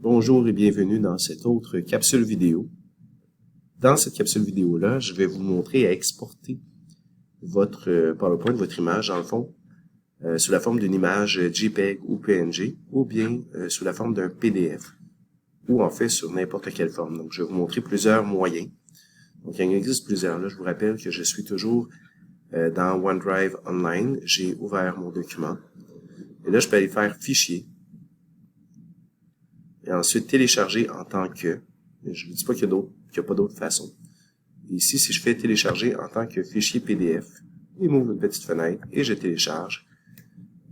Bonjour et bienvenue dans cette autre capsule vidéo. Dans cette capsule vidéo-là, je vais vous montrer à exporter votre PowerPoint, votre image, dans le fond, sous la forme d'une image JPEG ou PNG, ou bien sous la forme d'un PDF, ou en fait sur n'importe quelle forme. Donc, je vais vous montrer plusieurs moyens. Donc, il en existe plusieurs. Là, je vous rappelle que je suis toujours dans OneDrive Online. J'ai ouvert mon document. Et là, je peux aller faire Fichier. Et ensuite, télécharger en tant que. Je ne vous dis pas qu'il n'y a pas d'autre façon. Ici, si je fais télécharger en tant que fichier PDF, il m'ouvre une petite fenêtre et je télécharge.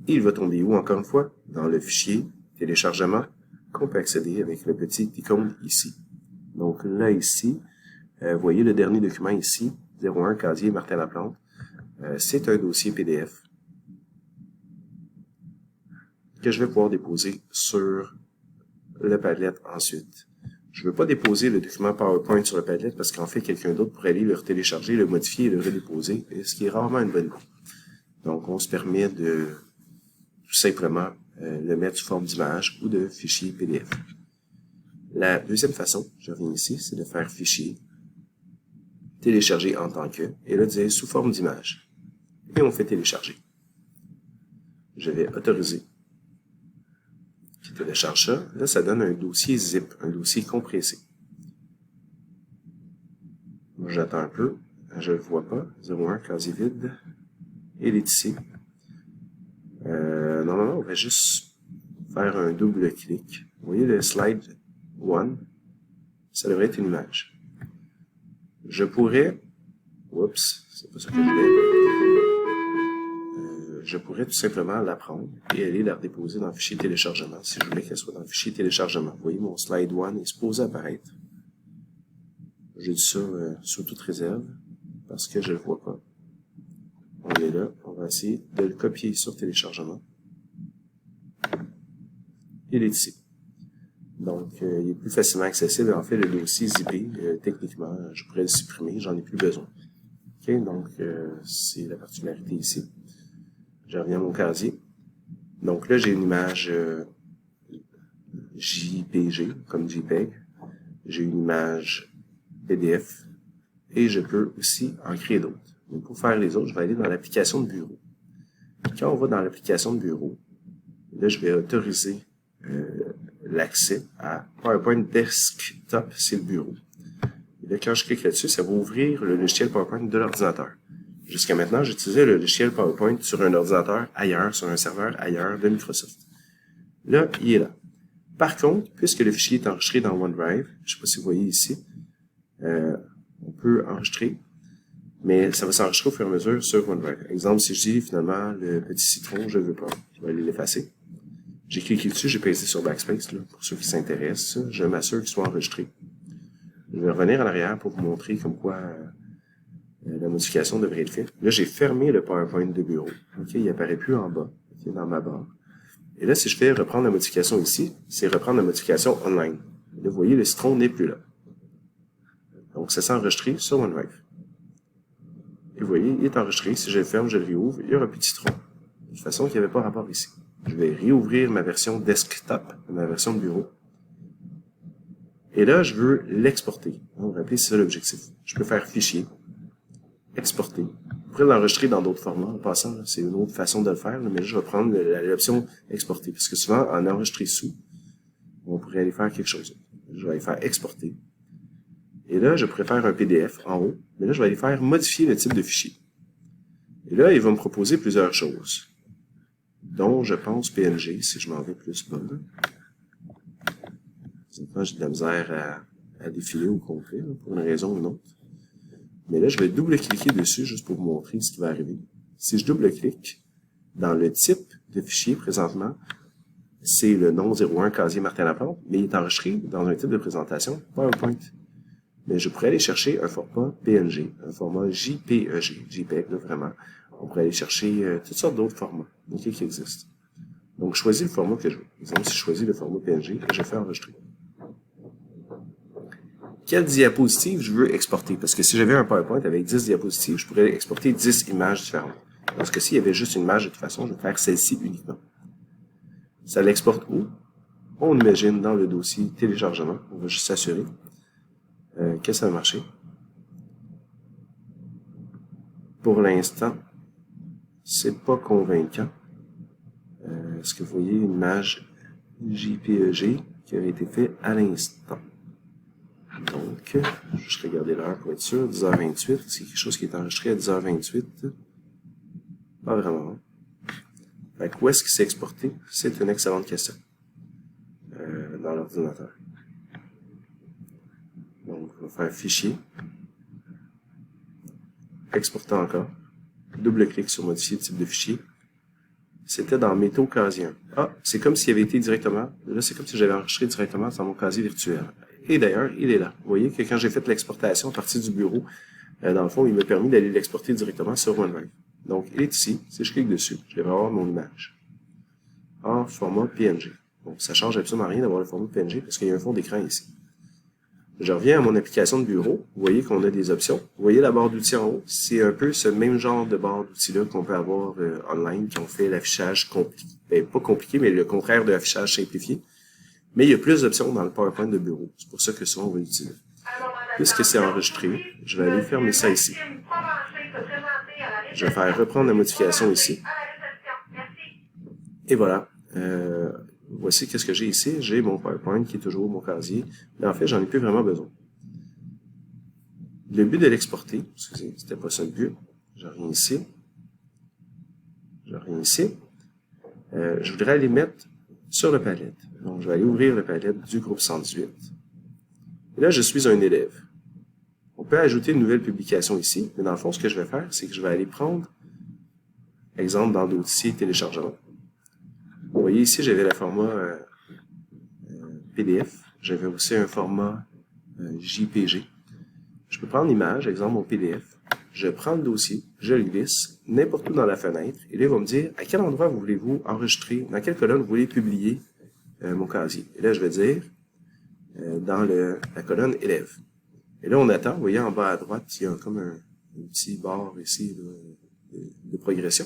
Et il va tomber où, encore une fois? Dans le fichier téléchargement qu'on peut accéder avec le petit icône ici. Donc là, ici, vous voyez le dernier document ici, 01 casier Martin Laplante. C'est un dossier PDF que je vais pouvoir déposer sur le Padlet ensuite. Je ne veux pas déposer le document PowerPoint sur le Padlet parce qu'en fait, quelqu'un d'autre pourrait aller le télécharger, le modifier et le redéposer, ce qui est rarement une bonne idée. Donc, on se permet de tout simplement le mettre sous forme d'image ou de fichier PDF. La deuxième façon, je reviens ici, c'est de faire fichier, télécharger en tant que, et là, dire sous forme d'image. Et on fait télécharger. Je vais autoriser. Qui télécharge ça. Là, ça donne un dossier zip, un dossier compressé. J'attends un peu. Je ne le vois pas. 01, casier vide. Il est ici. Normalement, on va juste faire un double clic. Vous voyez le slide 1? Ça devrait être une image. Je pourrais... Oups, c'est pas ça que je voulais. Je pourrais tout simplement la prendre et aller la redéposer dans le fichier téléchargement, si je voulais qu'elle soit dans le fichier téléchargement. Vous voyez, mon slide 1 est supposé apparaître. J'ai dit ça sous toute réserve, parce que je ne le vois pas. On est là, on va essayer de le copier sur téléchargement. Il est ici. Donc, il est plus facilement accessible. En fait, le dossier zippé, techniquement, je pourrais le supprimer, j'en ai plus besoin. OK, donc, c'est la particularité ici. Je reviens à mon casier. Donc là, j'ai une image JPG, comme JPEG. J'ai une image PDF. Et je peux aussi en créer d'autres. Mais pour faire les autres, je vais aller dans l'application de bureau. Quand on va dans l'application de bureau, là, je vais autoriser l'accès à PowerPoint Desktop, c'est le bureau. Et là, quand je clique là-dessus, ça va ouvrir le logiciel PowerPoint de l'ordinateur. Jusqu'à maintenant, j'utilisais le logiciel PowerPoint sur un ordinateur ailleurs, sur un serveur ailleurs de Microsoft. Là, il est là. Par contre, puisque le fichier est enregistré dans OneDrive, je ne sais pas si vous voyez ici, on peut enregistrer, mais ça va s'enregistrer au fur et à mesure sur OneDrive. Exemple, si je dis finalement le petit citron, je ne veux pas, je vais aller l'effacer. J'ai cliqué dessus, j'ai pesé sur Backspace, là, pour ceux qui s'intéressent. Je m'assure qu'il soit enregistré. Je vais revenir en arrière pour vous montrer comme quoi la modification devrait être faite. Là, j'ai fermé le PowerPoint de bureau. OK, il apparaît plus en bas, okay, dans ma barre. Et là, si je fais reprendre la modification ici, c'est reprendre la modification online. Là, vous voyez, le citron n'est plus là. Donc, ça s'est enregistré sur OneDrive. Et vous voyez, il est enregistré. Si je le ferme, je le réouvre, il y aura plus de citron. De toute façon, il n'y avait pas rapport ici. Je vais réouvrir ma version desktop, ma version de bureau. Et là, je veux l'exporter. Vous vous rappelez, c'est ça l'objectif. Je peux faire fichier, exporter. Vous pourrez l'enregistrer dans d'autres formats. En passant, c'est une autre façon de le faire, mais là, je vais prendre l'option exporter. Parce que souvent, en enregistrer sous, on pourrait aller faire quelque chose. Je vais aller faire exporter. Et là, je pourrais faire un PDF en haut. Mais là, je vais aller faire modifier le type de fichier. Et là, il va me proposer plusieurs choses, dont, je pense, PNG, si je m'en vais plus bas. Maintenant, j'ai de la misère à défiler au complet, là, pour une raison ou une autre. Mais là, je vais double-cliquer dessus juste pour vous montrer ce qui va arriver. Si je double-clique, dans le type de fichier présentement, c'est le nom 01 casier Martin Laplante, mais il est enregistré dans un type de présentation PowerPoint. Mais je pourrais aller chercher un format PNG, un format JPEG, JPEG, là, vraiment. On pourrait aller chercher toutes sortes d'autres formats qui existent. Donc, je choisis le format que je veux. Par exemple, si je choisis le format PNG, je fais enregistrer. Quelle diapositive je veux exporter? Parce que si j'avais un PowerPoint avec 10 diapositives, je pourrais exporter 10 images différentes. Parce que s'il y avait juste une image, de toute façon, je vais faire celle-ci uniquement. Ça l'exporte où? On imagine dans le dossier téléchargement, on va juste s'assurer que ça va marcher. Pour l'instant, c'est pas convaincant. Est-ce que vous voyez une image JPEG qui a été fait à l'instant? Donc, je vais juste regarder l'heure pour être sûr. 10h28, c'est quelque chose qui est enregistré à 10h28. Pas vraiment. Fait que où est-ce qu'il s'est exporté? C'est une excellente question. Dans l'ordinateur. Donc, on va faire fichier. Exporter encore. Double-clic sur modifier type de fichier. C'était dans Métaux casier 1. Ah, c'est comme s'il avait été directement. Là, c'est comme si j'avais enregistré directement dans mon casier virtuel. Et d'ailleurs, il est là. Vous voyez que quand j'ai fait l'exportation à partir du bureau, dans le fond, il m'a permis d'aller l'exporter directement sur OneDrive. Donc, il est ici. Si je clique dessus, je vais avoir mon image en format PNG. Donc, ça change absolument rien d'avoir le format PNG parce qu'il y a un fond d'écran ici. Je reviens à mon application de bureau. Vous voyez qu'on a des options. Vous voyez la barre d'outils en haut. C'est un peu ce même genre de barre d'outils-là qu'on peut avoir online, qui ont fait l'affichage compliqué. Ben, pas compliqué, mais le contraire de l'affichage simplifié. Mais il y a plus d'options dans le PowerPoint de bureau. C'est pour ça que souvent on va l'utiliser. Puisque c'est enregistré, je vais aller fermer ça ici. Je vais faire reprendre la modification ici. Et voilà. Voici qu'est-ce que j'ai ici. J'ai mon PowerPoint qui est toujours mon casier. Mais en fait, j'en ai plus vraiment besoin. Le but de l'exporter, excusez, c'était pas ça le but. Je reviens ici. Je reviens ici. Je voudrais aller mettre sur le palette. Donc, je vais aller ouvrir le palette du groupe 118. Et là, je suis un élève. On peut ajouter une nouvelle publication ici, mais dans le fond, ce que je vais faire, c'est que je vais aller prendre, exemple, dans le dossier téléchargement. Vous voyez ici, j'avais le format PDF. J'avais aussi un format JPG. Je peux prendre l'image, exemple mon PDF. Je prends le dossier, je le glisse n'importe où dans la fenêtre. Et là, il va me dire à quel endroit voulez-vous enregistrer, dans quelle colonne vous voulez publier mon casier. Et là, je vais dire dans la colonne élève. Et là, on attend. Vous voyez en bas à droite, il y a comme un petit barre ici de progression.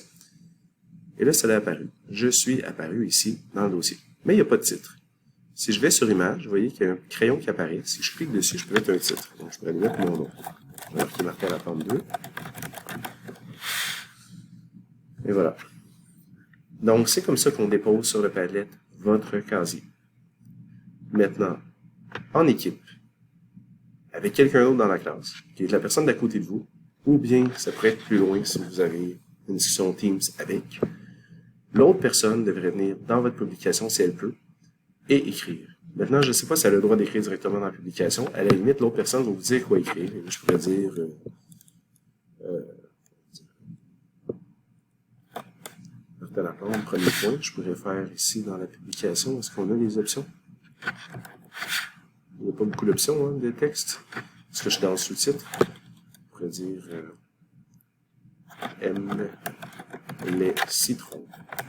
Et là, ça l'a apparu. Je suis apparu ici dans le dossier. Mais il n'y a pas de titre. Si je vais sur image, vous voyez qu'il y a un crayon qui apparaît. Si je clique dessus, je peux mettre un titre. Donc, je pourrais mettre mon nom. Je vais marquer à la pente 2. Et voilà. Donc, c'est comme ça qu'on dépose sur le Padlet votre casier. Maintenant, en équipe, avec quelqu'un d'autre dans la classe, qui est la personne d'à côté de vous, ou bien ça pourrait être plus loin si vous avez une discussion Teams avec, l'autre personne devrait venir dans votre publication si elle peut, et écrire. Maintenant, je ne sais pas si elle a le droit d'écrire directement dans la publication. À la limite, l'autre personne va vous dire quoi écrire. Je pourrais dire premier point. Je pourrais faire ici dans la publication. Est-ce qu'on a les options? Il n'y a pas beaucoup d'options, hein, des textes. Est-ce que je suis dans le sous-titre? Je pourrais dire aime les citrons.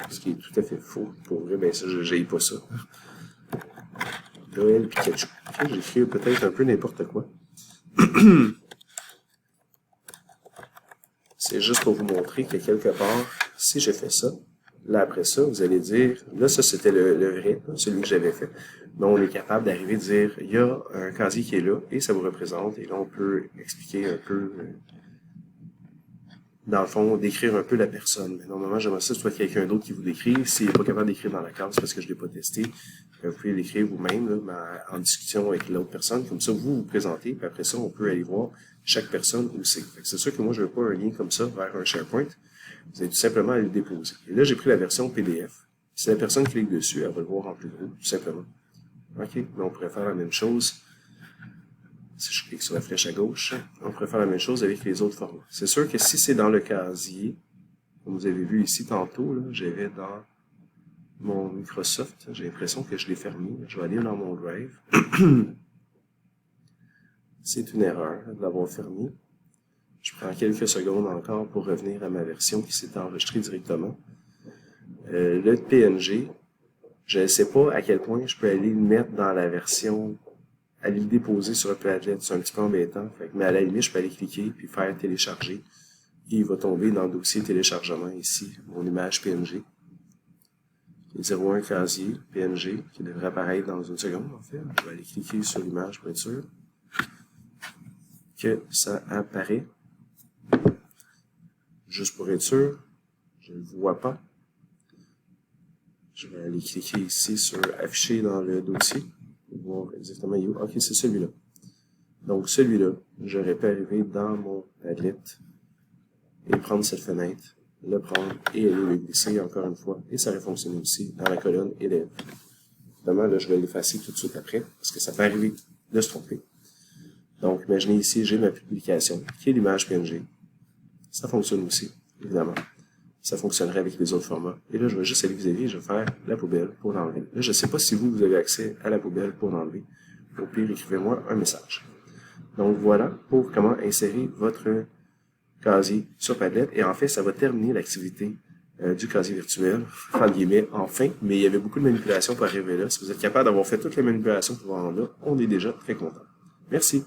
Ce qui est tout à fait faux. Pour vrai, ben ça, je n'aille pas ça. Noël Pikachu. Okay, j'écris peut-être un peu n'importe quoi. C'est juste pour vous montrer que quelque part, si j'ai fait ça, là après ça, vous allez dire, là ça c'était le vrai, celui que j'avais fait. Mais on est capable d'arriver à dire, il y a un casier qui est là, et ça vous représente, et là on peut expliquer un peu, dans le fond, décrire un peu la personne. Mais normalement, j'aimerais ça que ce soit quelqu'un d'autre qui vous décrit. S'il n'est pas capable d'écrire dans la case parce que je ne l'ai pas testé, vous pouvez l'écrire vous-même en discussion avec l'autre personne. Comme ça, vous présentez, puis après ça, on peut aller voir chaque personne où c'est. C'est sûr que moi, je ne veux pas un lien comme ça vers un SharePoint. Vous allez tout simplement aller le déposer. Et là, j'ai pris la version PDF. Si la personne clique dessus, elle va le voir en plus gros, tout simplement. OK, mais on pourrait faire la même chose. Si je clique sur la flèche à gauche, on pourrait faire la même chose avec les autres formats. C'est sûr que si c'est dans le casier, comme vous avez vu ici tantôt, j'avais dans mon Microsoft, j'ai l'impression que je l'ai fermé. Je vais aller dans mon Drive. C'est une erreur de l'avoir fermé. Je prends quelques secondes encore pour revenir à ma version qui s'est enregistrée directement. Le PNG, je ne sais pas à quel point je peux aller le mettre dans la version, aller le déposer sur le Padlet. C'est un petit peu embêtant. Mais à la limite, je peux aller cliquer puis faire télécharger. Et il va tomber dans le dossier téléchargement ici, mon image PNG. 01 casier PNG qui devrait apparaître dans une seconde, en fait. Je vais aller cliquer sur l'image pour être sûr que ça apparaît. Juste pour être sûr, je ne le vois pas. Je vais aller cliquer ici sur afficher dans le dossier pour voir exactement où. Ok, c'est celui-là. Donc celui-là, j'aurais pu arriver dans mon Padlet et prendre cette fenêtre, le prendre et aller le glisser encore une fois. Et ça aurait fonctionné aussi dans la colonne élève. Évidemment, là, je vais l'effacer tout de suite après, parce que ça peut arriver de se tromper. Donc, imaginez ici, j'ai ma publication, qui est l'image PNG. Ça fonctionne aussi, évidemment. Ça fonctionnerait avec les autres formats. Et là, je vais juste aller vis-à-vis et je vais faire la poubelle pour l'enlever. Là, je ne sais pas si vous avez accès à la poubelle pour l'enlever. Au pire, écrivez-moi un message. Donc, voilà pour comment insérer votre casier sur Padlet. Et en fait, ça va terminer l'activité du casier virtuel, entre guillemets, enfin, mais il y avait beaucoup de manipulations pour arriver là. Si vous êtes capable d'avoir fait toutes les manipulations pour vous rendre là, on est déjà très content. Merci.